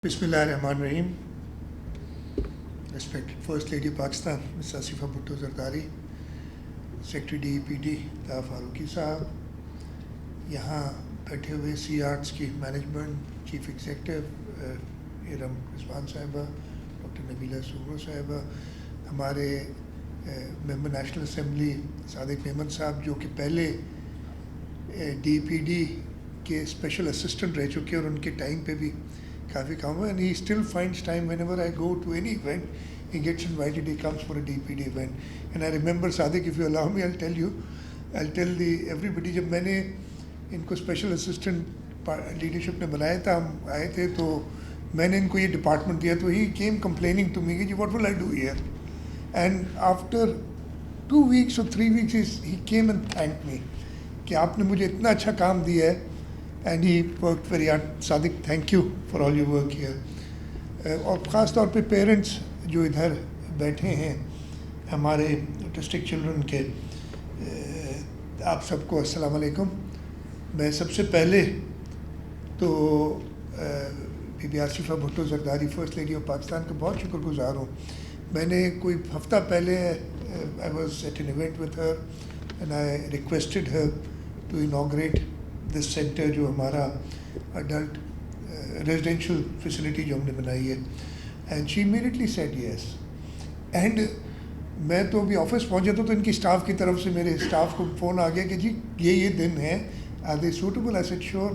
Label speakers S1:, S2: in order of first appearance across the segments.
S1: Bismillahirrahmanirrahim. Respected First Lady of Pakistan, Ms. Asifa Bhutto Zardari, Secretary DEPD ता फारूकी साहब, यहाँ बैठे हुए सी आर्ट्स की management chief executive Iram Rizwan साहिबा, डॉक्टर नबीला सुगरो साहिबा, हमारे member national assembly Sadiq Memon साहब जो कि पहले DEPD के स्पेशल असिस्टेंट रह चुके हैं और उनके टाइम पे भी काफ़ी काम हुआ, and he still finds time whenever I go to any event, he gets invited, he comes for a DPD event. And I remember, Sadiq, if you allow me, I'll tell everybody, जब मैंने इनको special assistant leadership ने बनाया था, हम आए थे तो मैंने इनको ये डिपार्टमेंट दिया, तो ही केम कंप्लेनिंग टू मी कि what will I do here? And after 2 weeks or 3 weeks, he came and thanked me कि आपने मुझे इतना अच्छा काम दिया है. And he worked very hard. Sadiq, thank you for all your work here. और ख़ास तौर पे पेरेंट्स जो इधर बैठे हैं हमारे ऑटिस्टिक चिल्ड्रन के, आप सबको अस्सलाम वालेकुम. मैं सबसे पहले तो Bibi Aseefa Bhutto Zardari first lady of Pakistan का बहुत शुक्रगुजार हूँ. मैंने कोई हफ्ता पहले I was at an event with her and I requested her to inaugurate this centre, जो हमारा अडल्ट रेजिडेंशियल फैसिलिटी जो हमने बनाई है, and she immediately said yes. And मैं तो अभी ऑफिस पहुंचा तो इनकी स्टाफ की तरफ से मेरे स्टाफ को फ़ोन आ गया कि जी ये दिन है, are they suitable. I said sure.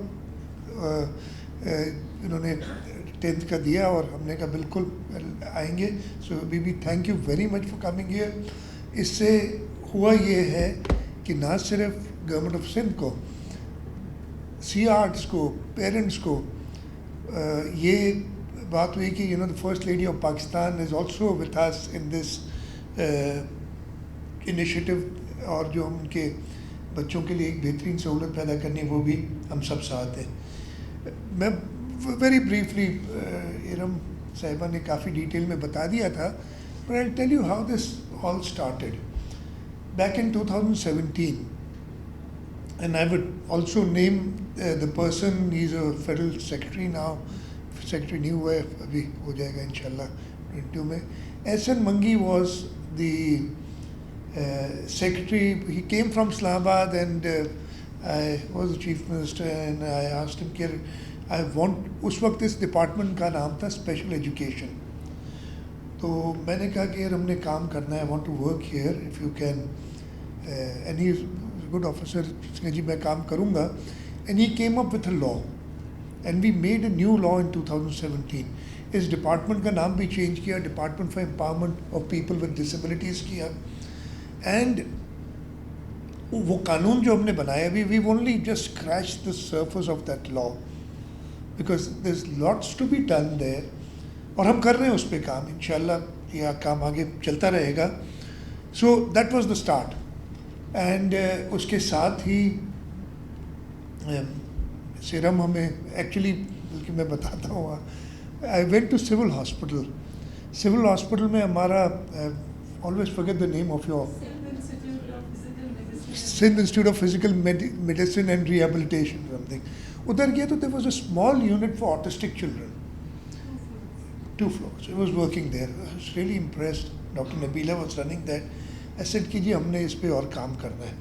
S1: इन्होंने 10th का दिया और हमने कहा बिल्कुल आएंगे. So Bibi, thank you very much for coming here. इससे हुआ ये है कि ना सिर्फ गवर्नमेंट ऑफ सिंध को, सी आर्ट्स को, पेरेंट्स को ये बात हुई कि the first lady of Pakistan is also with us in this initiative, और जो हम उनके बच्चों के लिए एक बेहतरीन सहूलत पैदा करनी है वो भी हम सब साथ हैं. मैं वेरी ब्रीफली, इरम साहिबा ने काफ़ी डिटेल में बता दिया था, but I tell you how this all started back in 2017. And I would also name the person. He's a federal secretary now. Secretary new है, अभी हो जाएगा इंशाल्लाह 22 में. S.N. Mangi was the secretary. He came from Islamabad and I was the chief minister and I asked him कि I want, उस वक्त इस डिपार्टमेंट का नाम था स्पेशल एजुकेशन. तो मैंने कहा कि यार हमने काम करना है, I want to work here if you can. And he good officer जी मैं काम करूँगा. And he came up with a law and we made a new law in 2017. इस डिपार्टमेंट का नाम भी चेंज किया, department for empowerment of people with disabilities किया. एंड वो कानून जो हमने बनाया, we only just scratch the surface of that law because there is lots to be done there, और हम कर रहे हैं उस पर काम. इंशाल्लाह यह काम आगे चलता रहेगा. So that was the start. And उसके साथ ही सीरम हमें एक्चुअली, बल्कि मैं बताता हूँ, I went to civil hospital. Civil hospital में हमारा, always forget the name of your, Sindh institute of physical medicine and rehabilitation something. उधर गया तो there was a small unit for autistic children, 2 floors. It was working there. I was really impressed. Dr. Nabila was running that. I said कि जी हमने इस पे और काम करना है.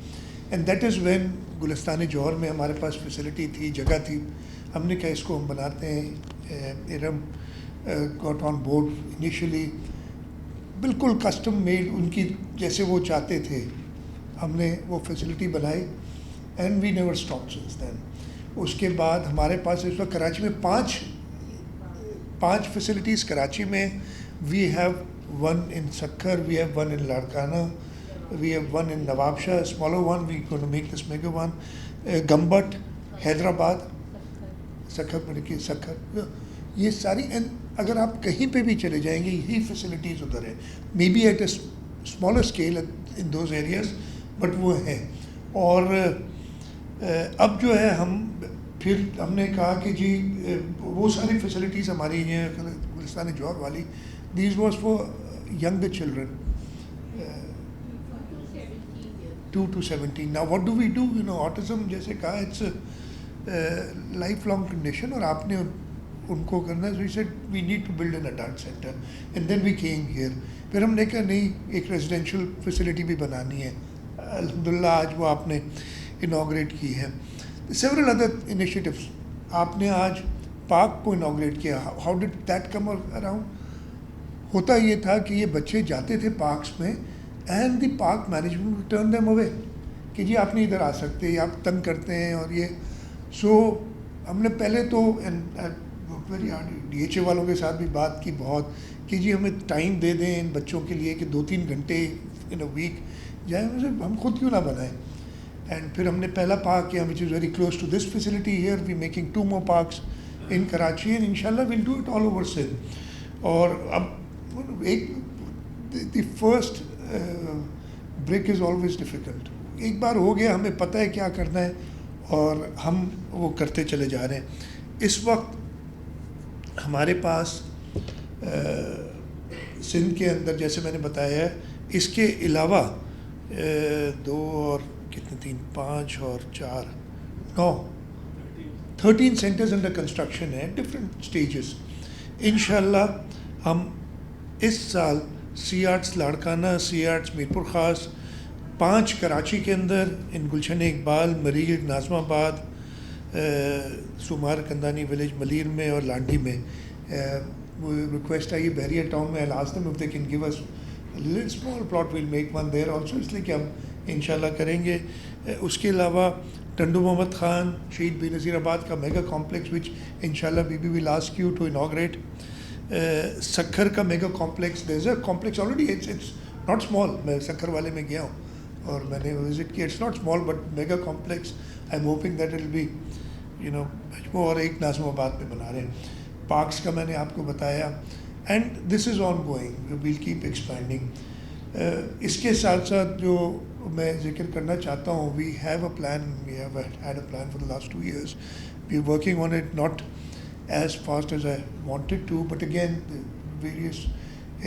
S1: And that is when Gulistan जौहर में हमारे पास फैसिलिटी थी, जगह थी. हमने कहा इसको हम बनाते हैं. Iram got on board initially, बिल्कुल कस्टम मेड उनकी जैसे वो चाहते थे. हमने वो फैसिलिटी बनाई and we never stop since then. उसके बाद हमारे पास इस वक्त कराची में पाँच फैसिलिटीज़ कराची में. We have one in Sakkar, we have one in Larkana, we have one in Nawabshah, a smaller one, we're going to make this mega one. Gambat, Hyderabad, Sakkar, ये सारी. एंड अगर आप कहीं पे भी चले जाएंगे यही फैसिलिटीज़ उधर है, may be at a smaller scale in those areas, but वो है. और अब जो है फिर हमने कहा कि जी वो सारी फैसिलिटीज़ हमारी हैं गुलिस्तान जौहर वाली. These was for younger children, 2 to 17. Now what do we do? Autism जैसे कहा, it's a lifelong condition, और आपने उनको करना है. So he said we need to build an adult center and then we came here. फिर हमने कहा नहीं, एक रेजिडेंशियल फैसिलिटी भी बनानी है. अल्हम्दुलिल्लाह आज वो आपने इनाग्रेट की है. Several other initiatives. आपने आज पार्क को इनाग्रेट किया. How did that come around? होता ये था कि ये बच्चे जाते थे पार्क्स में and the park management turn them away कि जी आप नहीं इधर आ सकते, आप तंग करते हैं और ये. सो हमने पहले तो वेरी DHA वालों के साथ भी बात की बहुत कि जी हमें टाइम दे दें इन बच्चों के लिए कि 2-3 घंटे इन अ वीक जाए, हम खुद क्यों ना बनाएं. एंड फिर हमने पहला पार्क किया which is very close to this facility here. We making 2 more parks in Karachi and इंशाल्लाह will do it all over Sindh. और अब एक the first break is always difficult. एक बार हो गया, हमें पता है क्या करना है और हम वो करते चले जा रहे हैं. इस वक्त हमारे पास सिंध के अंदर जैसे मैंने बताया है, इसके अलावा 2 और कितने 3, 5 और 4, 9, 13 सेंटर्स अंडर कंस्ट्रक्शन है, डिफरेंट स्टेजेस. इंशाल्लाह हम इस साल सी आर्ट्स लाड़काना, सी आर्ट्स मीरपुर ख़ास, 5 कराची के अंदर इन गुलशन इकबाल, मरीर, नाज़माबाद, सुमार कंदानी विलेज मलीर में और लांडी में. वो रिक्वेस्ट आई बहरिया टाउन में. I asked them if they can give us little small plot, will make one there also, इसलिए कि हम इंशाल्लाह करेंगे. उसके अलावा टंडू मोहम्मद ख़ान, शहीद बेनज़ीराबाद का मेगा कॉम्प्लेक्स विच इंशाल्लाह Bibi will ask you to inaugurate. Sukkur का mega complex, there is a complex already, it's not small. मैं सक्खर वाले में गया हूँ और मैंने विजिट किया. It's not small but mega complex. I am hoping that it will be और एक नाज़माबाद में बना रहे हैं. पार्क्स का मैंने आपको बताया and this is ongoing, will keep expanding. इसके साथ साथ जो मैं जिक्र करना चाहता हूँ, we have a plan, we have had a plan for the last 2 years. We are working on it, not as fast as I wanted to, but again the various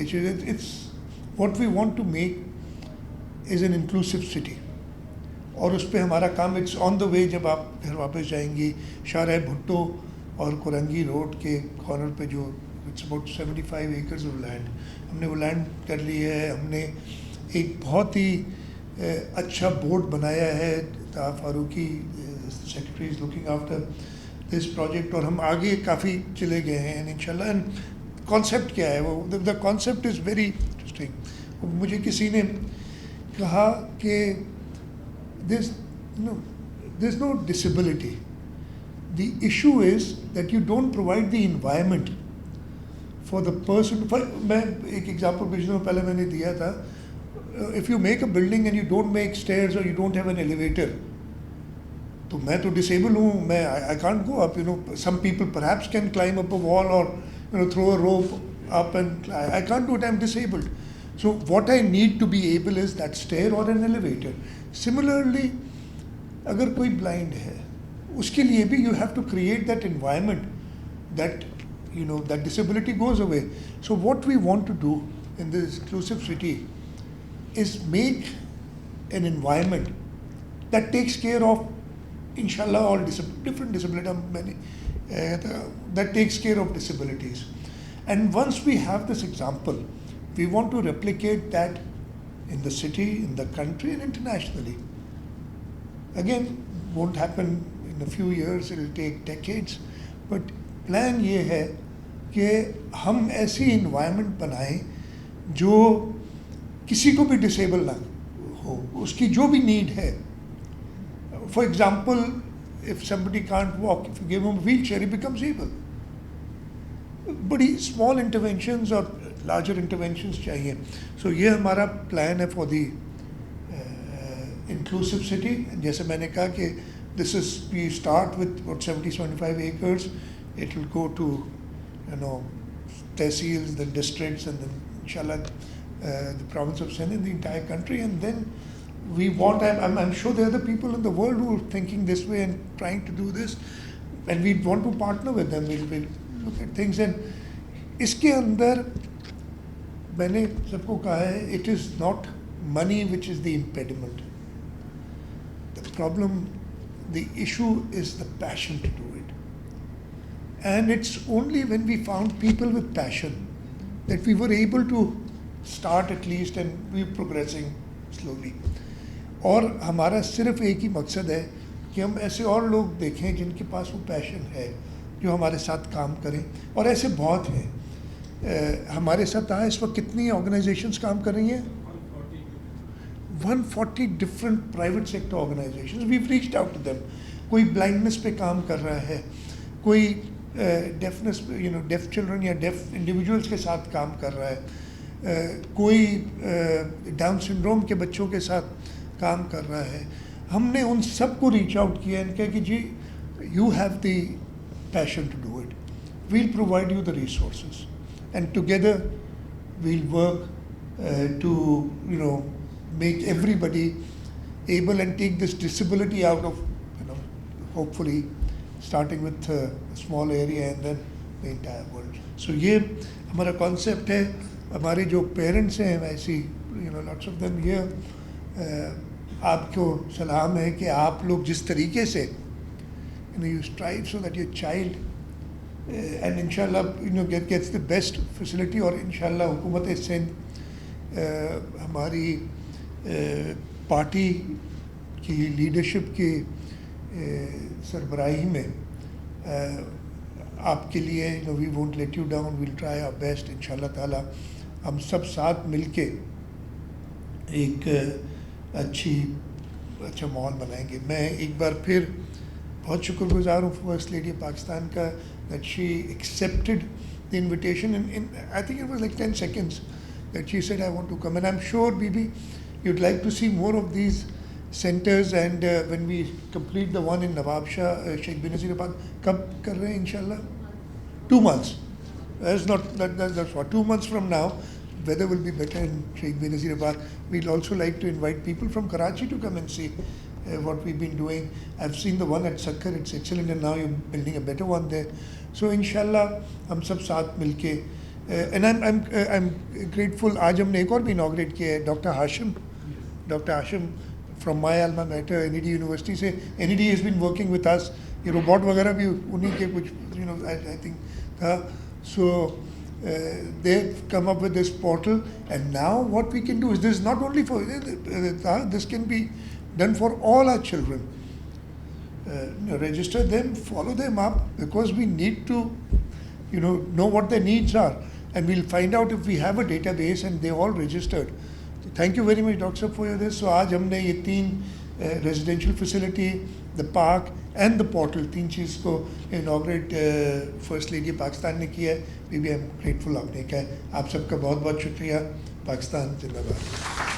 S1: issues. It's what we want to make is an inclusive city. और उस पर हमारा काम it's on the way. जब आप घर वापस जाएंगी, शाहराह भुट्टो और कुरंगी रोड के कॉर्नर पे जो it's about 75 acres of land, हमने वो लैंड कर ली है. हमने एक बहुत ही अच्छा बोर्ड बनाया है. ता Farooqui secretary is looking after this project और हम आगे काफ़ी चले गए हैं एंड इंशाल्लाह. एंड कॉन्सेप्ट क्या है वो, the concept is very interesting. मुझे किसी ने कहा कि there's no disability. The issue is that you don't provide the environment for the person. मैं एक एग्जांपल कुछ दिनों पहले मैंने दिया था. If you make a building and you don't make stairs or you don't have an elevator, तो मैं तो डिसेबल हूँ, मैं I can't go up. Some people perhaps can climb up a wall or throw a rope up and I can't do it. I'm disabled. So what I need to be able is that stair or an elevator. Similarly, अगर कोई blind है, उसके लिए भी you have to create that environment that that disability goes away. So what we want to do in this inclusive city is make an environment that takes care of, inshallah, all different disability, that takes care of disabilities. And once we have this example, we want to replicate that in the city, in the country and internationally. Again, won't happen in a few years, it will take decades, but plan ये है कि हम ऐसी environment बनाएं जो किसी को भी डिसेबल ना हो, उसकी जो भी नीड है. For example, if somebody can't walk, if you give him a wheelchair, he becomes able. बड़ी small interventions और larger interventions चाहिए. So ये हमारा plan है for the inclusive city. जैसे मैंने कहा कि this is, we start with about 70-75 acres. It will go to tehsils, then districts, and then inshallah the province of Sindh and the entire country. And then we want, I'm sure there are other people in the world who are thinking this way and trying to do this, and we want to partner with them. We'll look at things. And इसके अंदर मैंने सबको कहा है, it is not money which is the impediment. The problem, the issue is the passion to do it. And it's only when we found people with passion that we were able to start at least, and we're progressing slowly. और हमारा सिर्फ एक ही मकसद है कि हम ऐसे और लोग देखें जिनके पास वो पैशन है, जो हमारे साथ काम करें, और ऐसे बहुत हैं। हमारे साथ इस वक्त कितनी ऑर्गेनाइजेशंस काम कर रही हैं? 140 different private sector organisations. We reached out to them. कोई ब्लाइंडनेस पे काम कर रहा है, कोई डेफनेस डेफ चिल्ड्रन या डेफ इंडिविजुअल्स के साथ काम कर रहा है, कोई डाउन सिंड्रोम के बच्चों के साथ काम कर रहा है। हमने उन सब को रीच आउट किया एंड कहा कि जी you have the passion to do it, we'll provide you the resources and together we'll work to make everybody able and take this disability out of, hopefully starting with a small area and then the entire world. So ये हमारा concept है। हमारे जो parents हैं वैसी lots of them here, आपको सलाम है कि आप लोग जिस तरीके से you strive so that your child and inshallah gets the best facility, और inshallah हुकूमत सिंध हमारी पार्टी की लीडरशिप की सरबराही में आपके लिए we won't let you down, will try our best इंशाल्लाह ताला। हम सब साथ मिलके एक अच्छा माहौल बनाएंगे। मैं एक बार फिर बहुत शुक्रगुजार हूँ फर्स्ट लेडी पाकिस्तान का, that she accepted the invitation in I think it was like 10 seconds that she said I want to come, and I'm sure Bibi you'd like to see more of these centers, and when we complete the one in Nawab Shah, Sheikh Benazirabad, कब कर रहे हैं इंशाल्लाह? 2 months. That's what 2 months from now, weather will be better in Sheikh Benazirabad. We'll also like to invite people from Karachi to come and see what we've been doing. I've seen the one at Sakkar, it's excellent, and now you're building a better one there. So inshallah हम सब साथ मिलके and I'm grateful। आज हमने एक और भी inaugurate किया है, Dr. Hashim from my alma mater, NED University से। NED has been working with us, ये robot वगैरह भी उन्हीं के कुछ I think था। So they've come up with this portal, and now what we can do is this is not only for this can be done for all our children. Register them, follow them up, because we need to know what their needs are, and we'll find out if we have a database and they're all registered. Thank you very much Dr. for this. So आज हमने ये 3 residential facility, the park and the portal, 3 चीज़ को inaugurate first lady Pakistan ने किया है। We am grateful आपने कहा है। आप सबका बहुत बहुत शुक्रिया। पाकिस्तान जिंदाबाद।